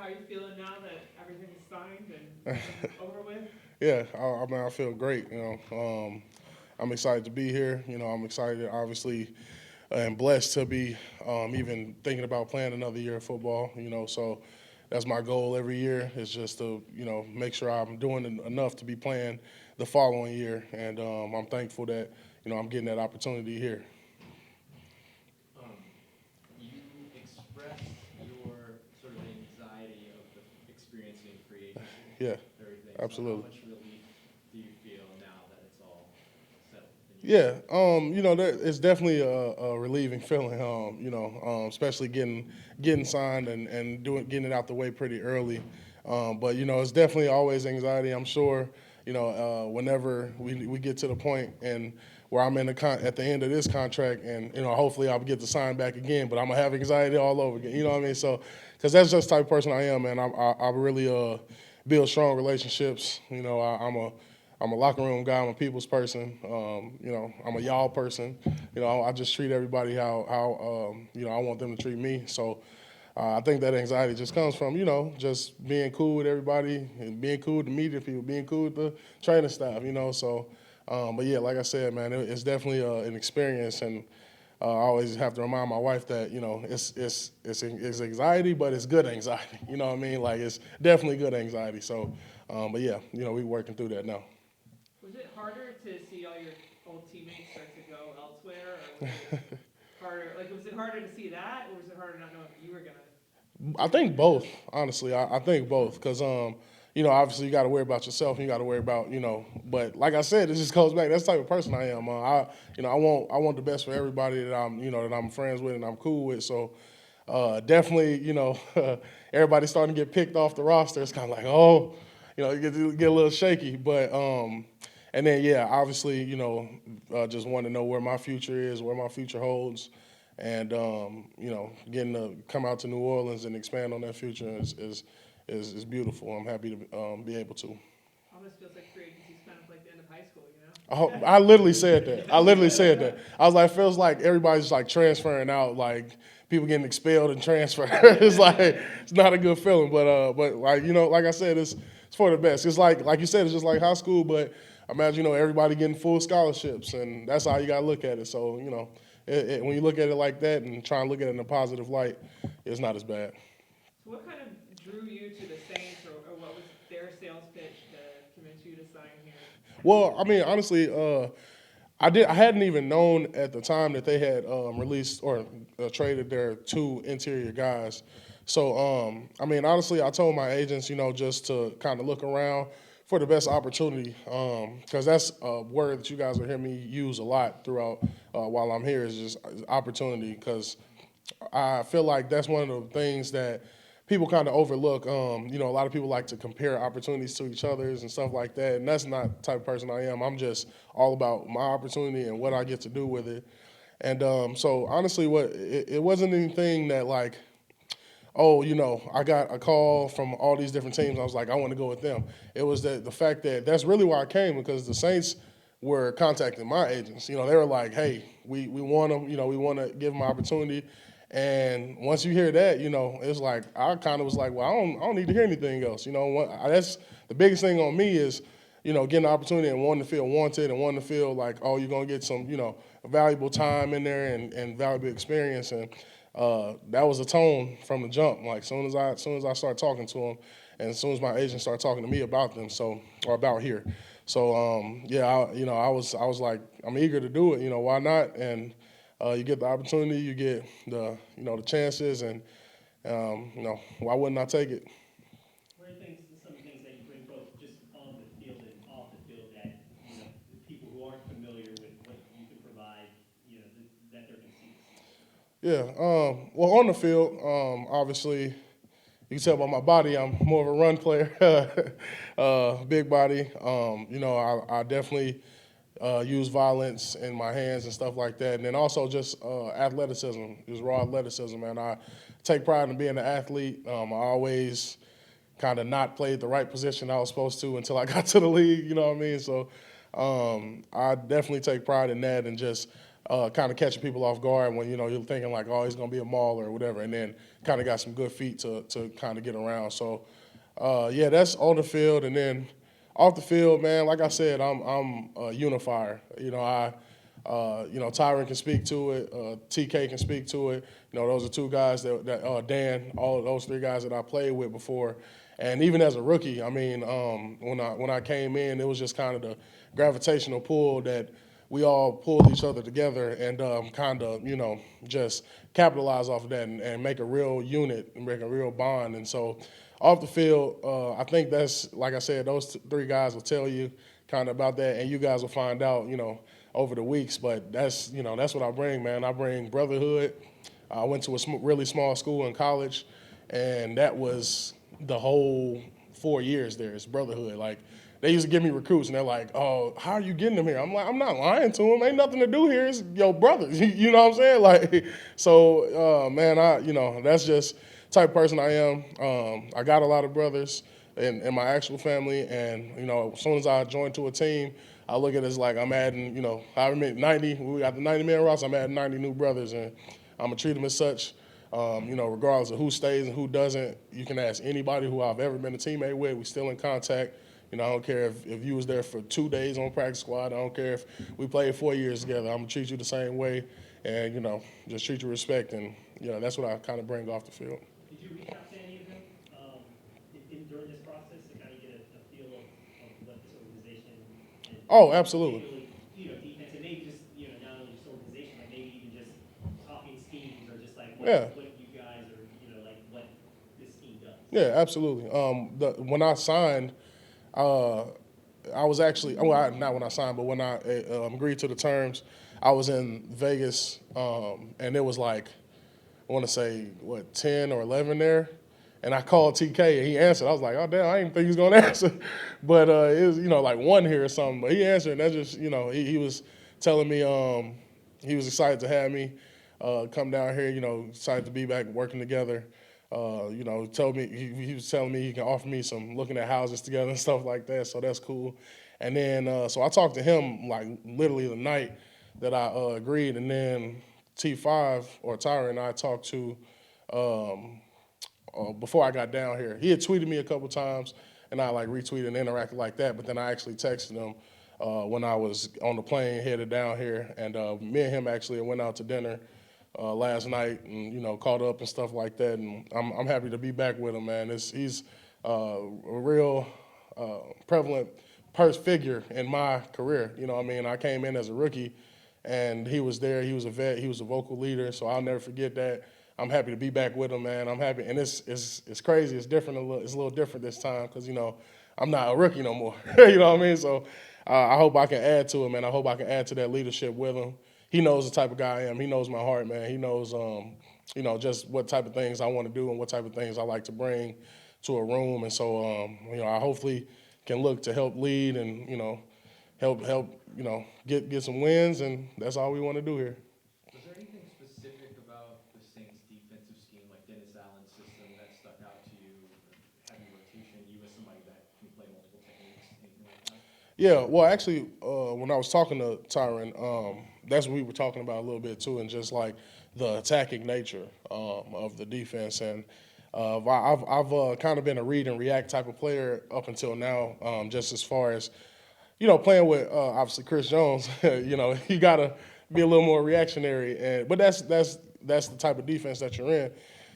how you feeling now that everything's signed and over with? Yeah, I mean, I feel great. I'm excited to be here. I'm excited, obviously, and blessed to be even thinking about playing another year of football. So that's my goal every year is just to make sure I'm doing enough to be playing the following year, and I'm thankful that I'm getting that opportunity here. Um, you expressed your sort of anxiety of the experiencing free agency, Yeah, everything. So how absolutely. much relief do you feel now that it's all settled and you Yeah, it's definitely a relieving feeling. Especially getting signed and getting it out the way pretty early. But it's definitely always anxiety. I'm sure. Whenever we get to the point and where I'm at the end of this contract, and hopefully I'll get to sign back again. But I'm gonna have anxiety all over again. You know what I mean? So, because that's just the type of person I am, man. I really build strong relationships. I'm a locker room guy. I'm a people's person. I'm a y'all person. I just treat everybody how I want them to treat me. So I think that anxiety just comes from just being cool with everybody and being cool with the media people, being cool with the training staff. So. But yeah, like I said, man, it's definitely an experience, and I always have to remind my wife that it's anxiety, but it's good anxiety. You know what I mean? Like it's definitely good anxiety. So, but yeah, we're working through that now. Was it harder to see all your old teammates start to go elsewhere, or was it harder? Like, was it harder to see that, or was it harder not knowing that you were gonna I be think leaving both, them? honestly. I think both, because obviously you got to worry about yourself, and you got to worry about, But like I said, it just goes back. That's the type of person I am. I want the best for everybody that I'm friends with and I'm cool with. So, definitely, everybody's starting to get picked off the roster. It's kind of like, oh, you get a little shaky, but. And then, yeah, obviously, just want to know where my future is, where my future holds, and getting to come out to New Orleans and expand on that future is beautiful. I'm happy to be able to. Almost feels like free agency is kind of like the end of high school, you know? I literally said that. I literally said that. I was like, feels like everybody's like transferring out, like people getting expelled and transferred. It's like it's not a good feeling, but like like I said, it's for the best. It's like you said, it's just like high school, but imagine everybody getting full scholarships, and that's how you gotta look at it. So when you look at it like that and try and look at it in a positive light, it's not as bad. So, what kind of drew you to the Saints, or what was their sales pitch to convince you to sign here? Well, I mean, honestly, I hadn't even known at the time that they had released or traded their two interior guys. So I mean, honestly, I told my agents, just to kind of look around for the best opportunity, because that's a word that you guys will hear me use a lot throughout while I'm here is just opportunity. Because I feel like that's one of the things that people kind of overlook. A lot of people like to compare opportunities to each other's and stuff like that, and that's not the type of person I am. I'm just all about my opportunity and what I get to do with it. And so honestly, it wasn't anything that like, oh, I got a call from all these different teams. I was like, I want to go with them. It was the fact that that's really why I came because the Saints were contacting my agents. They were like, hey, we want them. We want to give them an opportunity. And once you hear that, it's like I kind of was like, well, I don't need to hear anything else. That's the biggest thing on me is, getting the opportunity and wanting to feel wanted and wanting to feel like, oh, you're gonna get some, valuable time in there and valuable experience. And that was a tone from the jump. Like as soon as I started talking to them, and as soon as my agent started talking to me about them, or about here. So yeah, I was like, I'm eager to do it. Why not? And you get the opportunity, you get the chances, and why wouldn't I take it? What are things, some things that you bring both just on the field and off the field that the people who aren't familiar with what you can provide, that they're going to see this season? Yeah. Well, on the field, obviously, you can tell by my body, I'm more of a run player, big body. I definitely use violence in my hands and stuff like that. And then also just athleticism, just raw athleticism, man. I take pride in being an athlete. I always kind of not played the right position I was supposed to until I got to the league, you know what I mean? So I definitely take pride in that and just kind of catching people off guard when, you're thinking like, oh, he's going to be a mauler or whatever, and then kind of got some good feet to kind of get around. So, yeah, that's on the field. And then off the field, man, like I said, I'm a unifier. Tyron can speak to it. TK can speak to it. Those are two guys that Dan, all of those three guys that I played with before. And even as a rookie, I mean, when I came in, it was just kind of the gravitational pull that we all pulled each other together and kind of, just capitalize off of that and make a real unit and make a real bond. And so off the field, I think that's, like I said, those three guys will tell you kind of about that, and you guys will find out, over the weeks. But that's what I bring, man. I bring brotherhood. I went to a really small school in college, and that was the whole 4 years there. It's brotherhood. Like, they used to give me recruits, and they're like, oh, how are you getting them here? I'm like, I'm not lying to them. Ain't nothing to do here. It's your brothers. You know what I'm saying? Like, so, man, that's just the type of person I am. I got a lot of brothers in my actual family, and, as soon as I join to a team, I look at it as like I'm adding, however many, 90, we got the 90-man roster, I'm adding 90 new brothers, and I'm going to treat them as such. Regardless of who stays and who doesn't, you can ask anybody who I've ever been a teammate with. We're still in contact. I don't care if you was there for 2 days on practice squad. I don't care if we played 4 years together. I'm going to treat you the same way and, just treat you with respect. And, that's what I kind of bring off the field. Did you reach out to any of them during this process to kind of get a feel of what this organization and Oh, absolutely. particularly, defense, and maybe just, not only just organization, but maybe even just talking schemes or just like what you guys are, like what this scheme does? Yeah, absolutely. When I signed, I was actually, not when I signed, but when I agreed to the terms, I was in Vegas, and it was like, I want to say, 10 or 11 there. And I called TK, and he answered. I was like, oh, damn, I didn't think he was going to answer. But it was, like 1 here or something. But he answered, and that's just, he was telling me he was excited to have me come down here, excited to be back working together. Told me he was telling me he can offer me some looking at houses together and stuff like that. So that's cool. And then so I talked to him like literally the night that I agreed, and then T5 or Tyra and I talked to before I got down here. He had tweeted me a couple times, and I like retweeted and interacted like that. But then I actually texted him when I was on the plane headed down here, and me and him actually went out to dinner last night and caught up and stuff like that. And I'm happy to be back with him, man. He's a real prevalent figure in my career. I came in as a rookie, and he was there. He was a vet. He was a vocal leader. So I'll never forget that. I'm happy to be back with him, man. I'm happy, and it's crazy. It's different. It's a little different this time because I'm not a rookie no more. You know what I mean? So I hope I can add to him, and I hope I can add to that leadership with him. He knows the type of guy I am. He knows my heart, man. He knows, just what type of things I want to do and what type of things I like to bring to a room. And so, I hopefully can look to help lead and, help, get some wins. And that's all we want to do here. Was there anything specific about the Saints' defensive scheme, like Dennis Allen's system, that stuck out to you? Having rotation, you as somebody that can play multiple techniques, anything like that? Yeah, well, actually, when I was talking to Tyron, that's what we were talking about a little bit too, and just like the attacking nature of the defense. And I've kind of been a read and react type of player up until now, just as far as playing with obviously Chris Jones. You gotta be a little more reactionary, but that's the type of defense that you're in.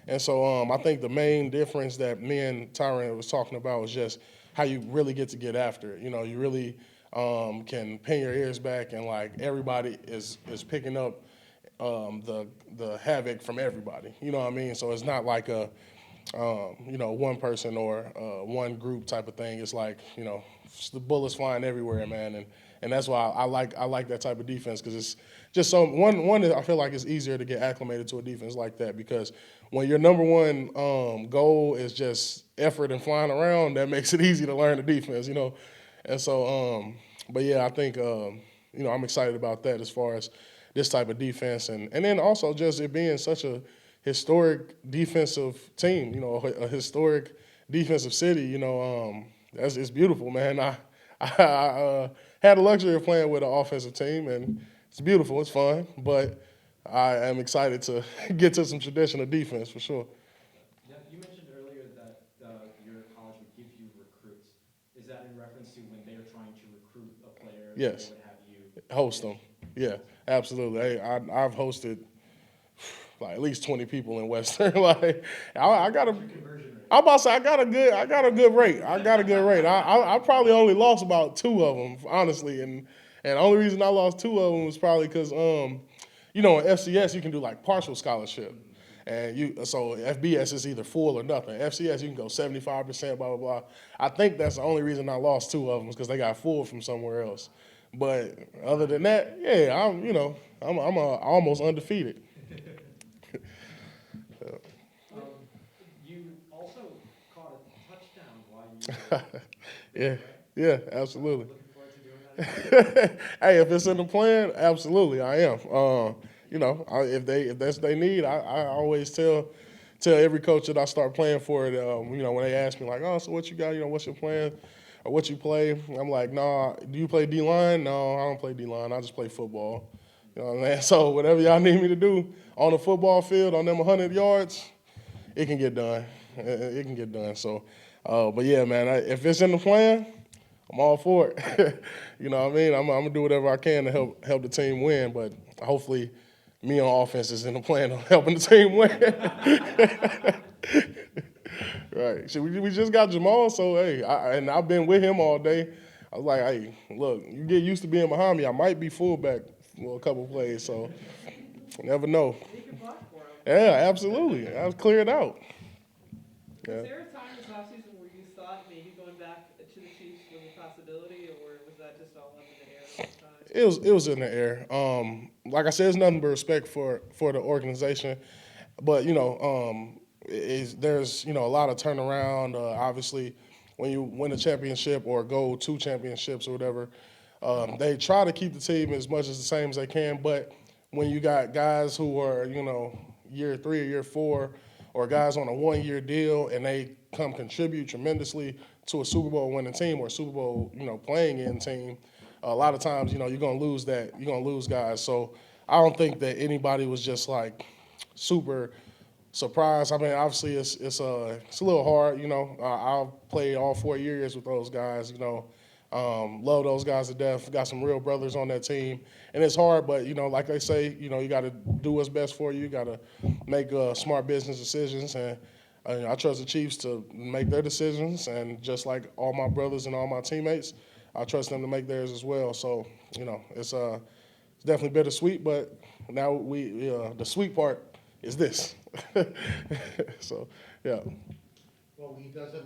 And so I think the main difference that me and Tyron was talking about was just how you really get after it. You really can pin your ears back, and like everybody is picking up the havoc from everybody. You know what I mean? So it's not like a one person or one group type of thing. It's like the bullets flying everywhere, man. And that's why I like that type of defense, because it's just so one I feel like it's easier to get acclimated to a defense like that, because when your number one goal is just effort and flying around, that makes it easy to learn the defense, And so, but yeah, I think I'm excited about that as far as this type of defense, and then also just it being such a historic defensive team, a historic defensive city. It's beautiful, man. I had the luxury of playing with an offensive team, and It's beautiful. It's fun, but I am excited to get to some traditional defense for sure. Now, you mentioned earlier that your college would give you recruits. Is that in reference to when they're trying to recruit a player? Yes. They would have you Host them. Yeah, absolutely. Hey, I've hosted like at least 20 people in Western. Like I got a. conversion rate. I'm about to say I got a good rate. I probably only lost about 2 of them, honestly, and the only reason I lost 2 of them was probably because in FCS you can do like partial scholarship, and so FBS is either full or nothing. FCS you can go 75%, blah blah blah. I think that's the only reason I lost 2 of them because they got full from somewhere else. But other than that, yeah, I'm almost undefeated. You also caught a touchdown while you Yeah, right? yeah, absolutely. Looking forward to doing that. Hey, if it's in the plan, absolutely, I am. If that's what they need, I always tell every coach that I start playing for it. When they ask me like, oh, so what you got? What's your plan or what you play? I'm like, nah. Do you play D-line? No, I don't play D-line. I just play football. You know what I'm saying? So whatever y'all need me to do on the football field on them 100 yards, it can get done. It can get done. So, but yeah, man, if it's in the plan, I'm all for it. You know what I mean? I'm gonna do whatever I can to help the team win. But hopefully, me on offense is in the plan of helping the team win. Right. So we just got Jamal. So hey, and I've been with him all day. I was like, hey, look, you get used to being behind me. I might be fullback for a couple plays. So never know. You can block for him. Yeah, absolutely. I was cleared out. Yeah. Was there a time this offseason where you thought maybe going back to the Chiefs was a possibility, or was that just all up in the air at the time? It was in the air. Like I said, there's nothing but respect for the organization, but there's a lot of turnaround. Obviously, when you win a championship or go to championships or whatever, they try to keep the team as much as the same as they can. But when you got guys who are year 3 or year 4, or guys on a 1-year deal and they come contribute tremendously to a Super Bowl winning team or a Super Bowl playing in team, a lot of times you're gonna lose that. You're gonna lose guys. So I don't think that anybody was just like super surprised. I mean, obviously it's a little hard. I've played all 4 years with those guys. Love those guys to death. Got some real brothers on that team, and it's hard. But like they say, you got to do what's best for you. You got to make smart business decisions, and I trust the Chiefs to make their decisions. And just like all my brothers and all my teammates, I trust them to make theirs as well. So it's definitely bittersweet, but now the sweet part is this. So yeah. Well, he doesn't